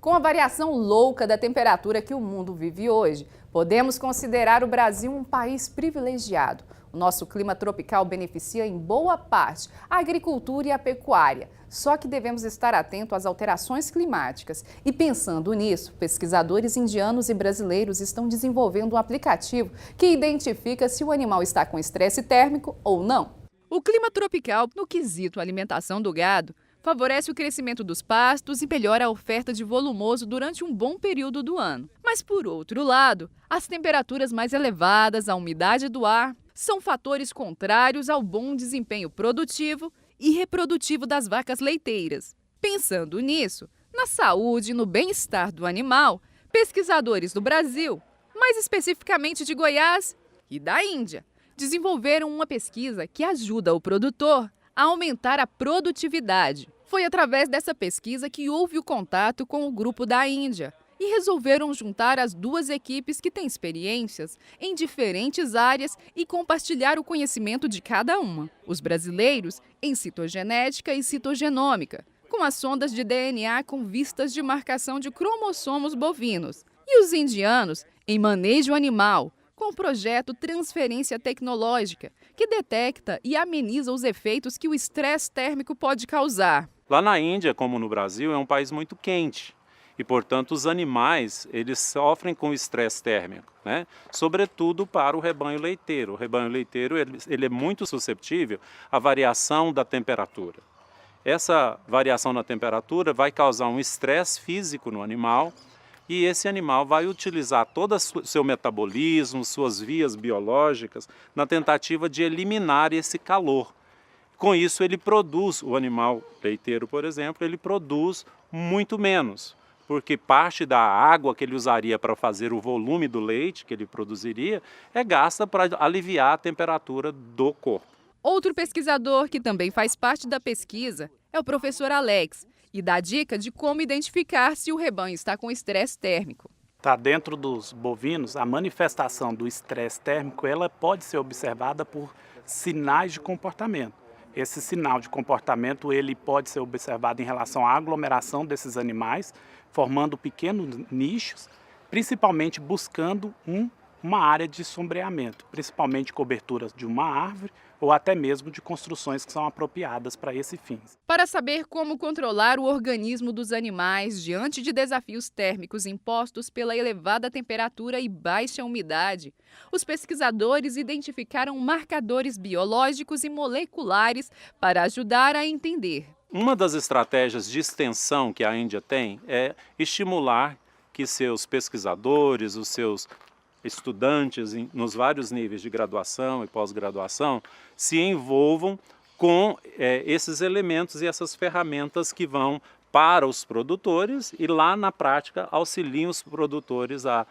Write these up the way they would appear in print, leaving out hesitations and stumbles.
Com a variação louca da temperatura que o mundo vive hoje, podemos considerar o Brasil um país privilegiado. O nosso clima tropical beneficia em boa parte a agricultura e a pecuária. Só que devemos estar atentos às alterações climáticas. E pensando nisso, pesquisadores indianos e brasileiros estão desenvolvendo um aplicativo que identifica se o animal está com estresse térmico ou não. O clima tropical, no quesito alimentação do gado, favorece o crescimento dos pastos e melhora a oferta de volumoso durante um bom período do ano. Mas, por outro lado, as temperaturas mais elevadas, a umidade do ar, são fatores contrários ao bom desempenho produtivo e reprodutivo das vacas leiteiras. Pensando nisso, na saúde e no bem-estar do animal, pesquisadores do Brasil, mais especificamente de Goiás e da Índia, desenvolveram uma pesquisa que ajuda o produtor a aumentar a produtividade. Foi através dessa pesquisa que houve o contato com o grupo da Índia e resolveram juntar as duas equipes que têm experiências em diferentes áreas e compartilhar o conhecimento de cada uma. Os brasileiros em citogenética e citogenômica, com as sondas de DNA com vistas de marcação de cromossomos bovinos, e os indianos em manejo animal, com o projeto Transferência Tecnológica, que detecta e ameniza os efeitos que o estresse térmico pode causar. Lá na Índia, como no Brasil, é um país muito quente e, portanto, os animais eles sofrem com estresse térmico, né? Sobretudo para o rebanho leiteiro. O rebanho leiteiro ele é muito suscetível à variação da temperatura. Essa variação na temperatura vai causar um estresse físico no animal, e esse animal vai utilizar todo o seu metabolismo, suas vias biológicas, na tentativa de eliminar esse calor. Com isso ele produz, o animal leiteiro, por exemplo, ele produz muito menos, porque parte da água que ele usaria para fazer o volume do leite que ele produziria é gasta para aliviar a temperatura do corpo. Outro pesquisador que também faz parte da pesquisa é o professor Alex, e dá dica de como identificar se o rebanho está com estresse térmico. Dentro dos bovinos, a manifestação do estresse térmico ela pode ser observada por sinais de comportamento. Esse sinal de comportamento ele pode ser observado em relação à aglomeração desses animais, formando pequenos nichos, principalmente buscando uma área de sombreamento, principalmente coberturas de uma árvore ou até mesmo de construções que são apropriadas para esse fim. Para saber como controlar o organismo dos animais diante de desafios térmicos impostos pela elevada temperatura e baixa umidade, os pesquisadores identificaram marcadores biológicos e moleculares para ajudar a entender. Uma das estratégias de extensão que a Índia tem é estimular que seus pesquisadores, os seus estudantes nos vários níveis de graduação e pós-graduação se envolvam com esses elementos e essas ferramentas que vão para os produtores e lá na prática auxiliam os produtores a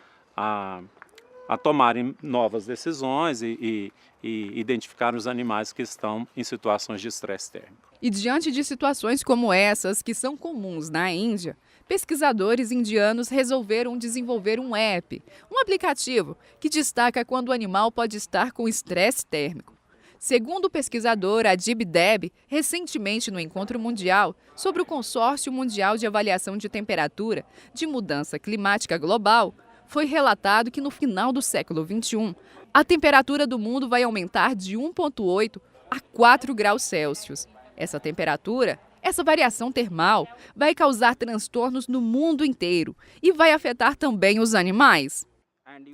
tomarem novas decisões e identificar os animais que estão em situações de estresse térmico. E diante de situações como essas, que são comuns na Índia, pesquisadores indianos resolveram desenvolver um app, um aplicativo que destaca quando o animal pode estar com estresse térmico. Segundo o pesquisador Adib Deb, recentemente no Encontro Mundial sobre o Consórcio Mundial de Avaliação de Temperatura de Mudança Climática Global, foi relatado que no final do século XXI, a temperatura do mundo vai aumentar de 1,8 a 4 graus Celsius. Essa temperatura, essa variação termal, vai causar transtornos no mundo inteiro e vai afetar também os animais.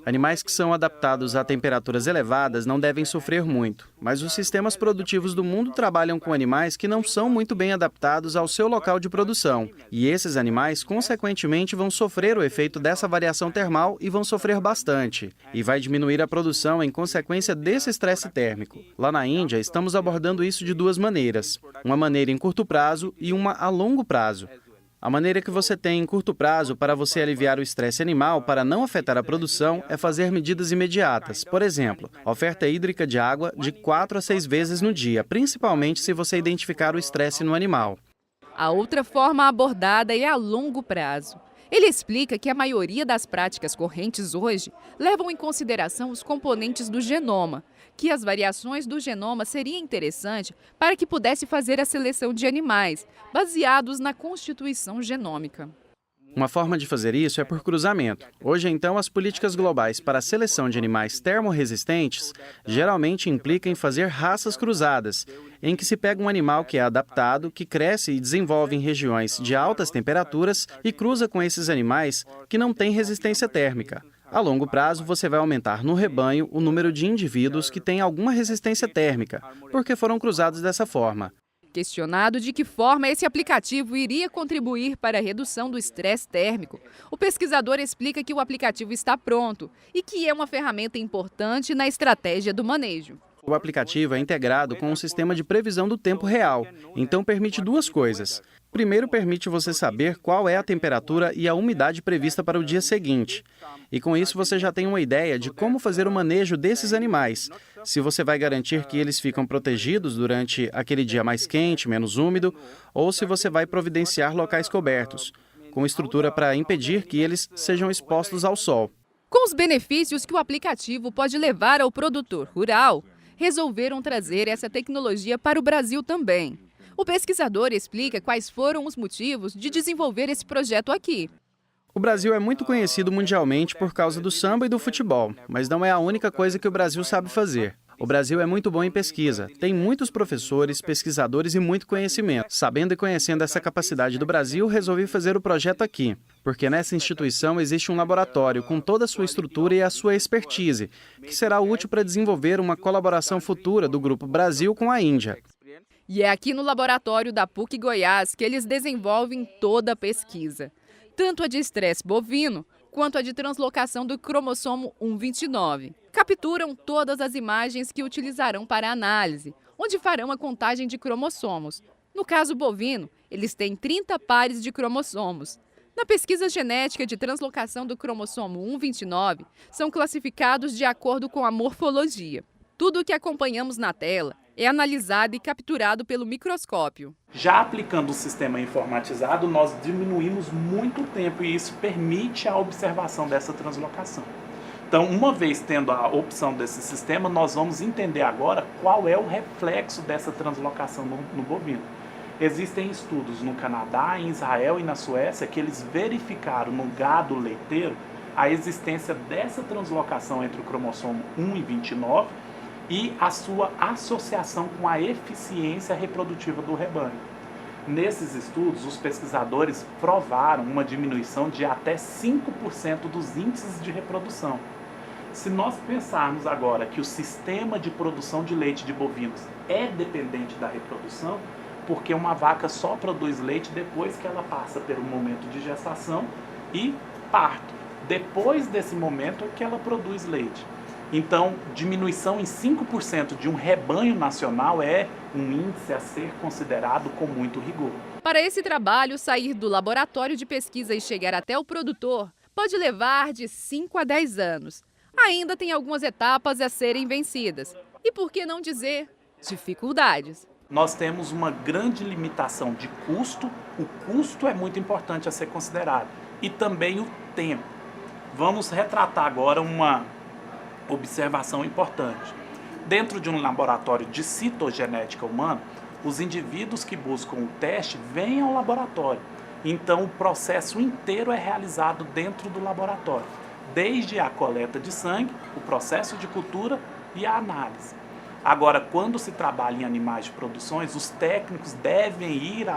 Animais que são adaptados a temperaturas elevadas não devem sofrer muito, mas os sistemas produtivos do mundo trabalham com animais que não são muito bem adaptados ao seu local de produção. E esses animais, consequentemente, vão sofrer o efeito dessa variação termal e vão sofrer bastante. E vai diminuir a produção em consequência desse estresse térmico. Lá na Índia, estamos abordando isso de duas maneiras. Uma maneira em curto prazo e uma a longo prazo. A maneira que você tem em curto prazo para você aliviar o estresse animal para não afetar a produção é fazer medidas imediatas. Por exemplo, oferta hídrica de água de 4 a 6 vezes no dia, principalmente se você identificar o estresse no animal. A outra forma abordada é a longo prazo. Ele explica que a maioria das práticas correntes hoje levam em consideração os componentes do genoma, que as variações do genoma seria interessante para que pudesse fazer a seleção de animais, baseados na constituição genômica. Uma forma de fazer isso é por cruzamento. Hoje, então, as políticas globais para a seleção de animais termorresistentes geralmente implicam em fazer raças cruzadas, em que se pega um animal que é adaptado, que cresce e desenvolve em regiões de altas temperaturas e cruza com esses animais que não têm resistência térmica. A longo prazo, você vai aumentar no rebanho o número de indivíduos que têm alguma resistência térmica, porque foram cruzados dessa forma. Questionado de que forma esse aplicativo iria contribuir para a redução do estresse térmico, o pesquisador explica que o aplicativo está pronto e que é uma ferramenta importante na estratégia do manejo. O aplicativo é integrado com um sistema de previsão do tempo real, então permite duas coisas. Primeiro, permite você saber qual é a temperatura e a umidade prevista para o dia seguinte. E com isso você já tem uma ideia de como fazer o manejo desses animais. Se você vai garantir que eles ficam protegidos durante aquele dia mais quente, menos úmido, ou se você vai providenciar locais cobertos, com estrutura para impedir que eles sejam expostos ao sol. Com os benefícios que o aplicativo pode levar ao produtor rural, resolveram trazer essa tecnologia para o Brasil também. O pesquisador explica quais foram os motivos de desenvolver esse projeto aqui. O Brasil é muito conhecido mundialmente por causa do samba e do futebol, mas não é a única coisa que o Brasil sabe fazer. O Brasil é muito bom em pesquisa, tem muitos professores, pesquisadores e muito conhecimento. Sabendo e conhecendo essa capacidade do Brasil, resolvi fazer o projeto aqui, porque nessa instituição existe um laboratório com toda a sua estrutura e a sua expertise, que será útil para desenvolver uma colaboração futura do Grupo Brasil com a Índia. E é aqui no laboratório da PUC Goiás que eles desenvolvem toda a pesquisa, tanto a de estresse bovino quanto a de translocação do cromossomo 129. Capturam todas as imagens que utilizarão para a análise, onde farão a contagem de cromossomos. No caso bovino, eles têm 30 pares de cromossomos. Na pesquisa genética de translocação do cromossomo 129, são classificados de acordo com a morfologia. Tudo o que acompanhamos na tela é analisado e capturado pelo microscópio. Já aplicando o sistema informatizado, nós diminuímos muito o tempo e isso permite a observação dessa translocação. Então, uma vez tendo a opção desse sistema, nós vamos entender agora qual é o reflexo dessa translocação no bovino. Existem estudos no Canadá, em Israel e na Suécia que eles verificaram no gado leiteiro a existência dessa translocação entre o cromossomo 1 e 29 e a sua associação com a eficiência reprodutiva do rebanho. Nesses estudos, os pesquisadores provaram uma diminuição de até 5% dos índices de reprodução. Se nós pensarmos agora que o sistema de produção de leite de bovinos é dependente da reprodução, porque uma vaca só produz leite depois que ela passa pelo momento de gestação e parto. Depois desse momento é que ela produz leite. Então, diminuição em 5% de um rebanho nacional é um índice a ser considerado com muito rigor. Para esse trabalho, sair do laboratório de pesquisa e chegar até o produtor pode levar de 5 a 10 anos. Ainda tem algumas etapas a serem vencidas. E por que não dizer dificuldades? Nós temos uma grande limitação de custo. O custo é muito importante a ser considerado. E também o tempo. Vamos retratar agora uma observação importante. Dentro de um laboratório de citogenética humana, os indivíduos que buscam o teste vêm ao laboratório. Então, o processo inteiro é realizado dentro do laboratório, desde a coleta de sangue, o processo de cultura e a análise. Agora, quando se trabalha em animais de produções, os técnicos devem ir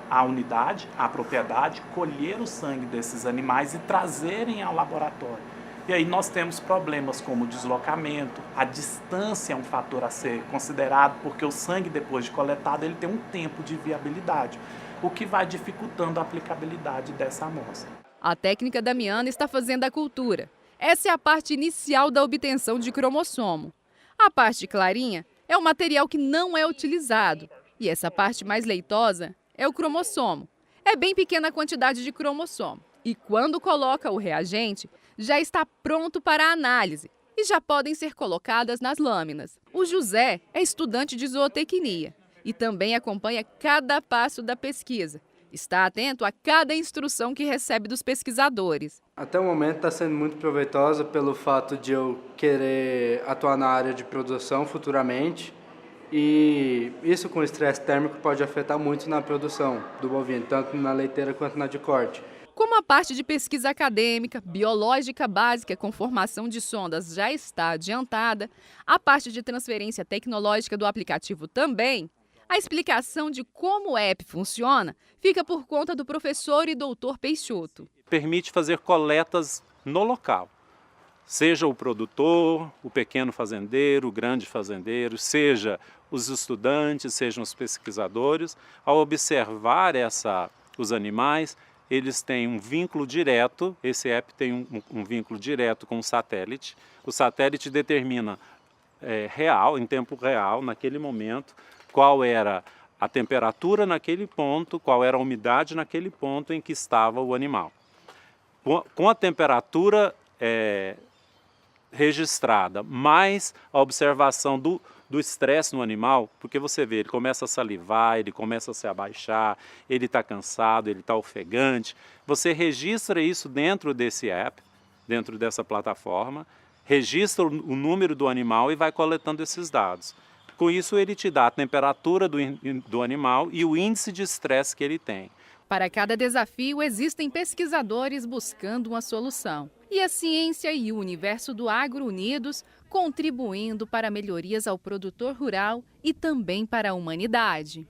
à unidade, à propriedade, colher o sangue desses animais e trazerem ao laboratório. E aí nós temos problemas como o deslocamento, a distância é um fator a ser considerado, porque o sangue depois de coletado ele tem um tempo de viabilidade, o que vai dificultando a aplicabilidade dessa amostra. A técnica Damiana está fazendo a cultura. Essa é a parte inicial da obtenção de cromossomo. A parte clarinha é o material que não é utilizado. E essa parte mais leitosa é o cromossomo. É bem pequena a quantidade de cromossomo. E quando coloca o reagente, já está pronto para a análise e já podem ser colocadas nas lâminas. O José é estudante de zootecnia e também acompanha cada passo da pesquisa. Está atento a cada instrução que recebe dos pesquisadores. Até o momento está sendo muito proveitosa pelo fato de eu querer atuar na área de produção futuramente. E isso com estresse térmico pode afetar muito na produção do bovino, tanto na leiteira quanto na de corte. Como a parte de pesquisa acadêmica, biológica básica com formação de sondas já está adiantada, a parte de transferência tecnológica do aplicativo também, a explicação de como o app funciona fica por conta do professor e doutor Peixoto. Permite fazer coletas no local. Seja o produtor, o pequeno fazendeiro, o grande fazendeiro, seja os estudantes, sejam os pesquisadores, ao observar os animais, eles têm um vínculo direto, esse app tem um vínculo direto com o satélite. O satélite determina em tempo real, naquele momento, qual era a temperatura naquele ponto, qual era a umidade naquele ponto em que estava o animal. Com a temperatura registrada, mais a observação do estresse no animal, porque você vê, ele começa a salivar, ele começa a se abaixar, ele está cansado, ele está ofegante. Você registra isso dentro desse app, dentro dessa plataforma, registra o número do animal e vai coletando esses dados. Com isso, ele te dá a temperatura do animal e o índice de estresse que ele tem. Para cada desafio, existem pesquisadores buscando uma solução. E a ciência e o universo do agro unidos, contribuindo para melhorias ao produtor rural e também para a humanidade.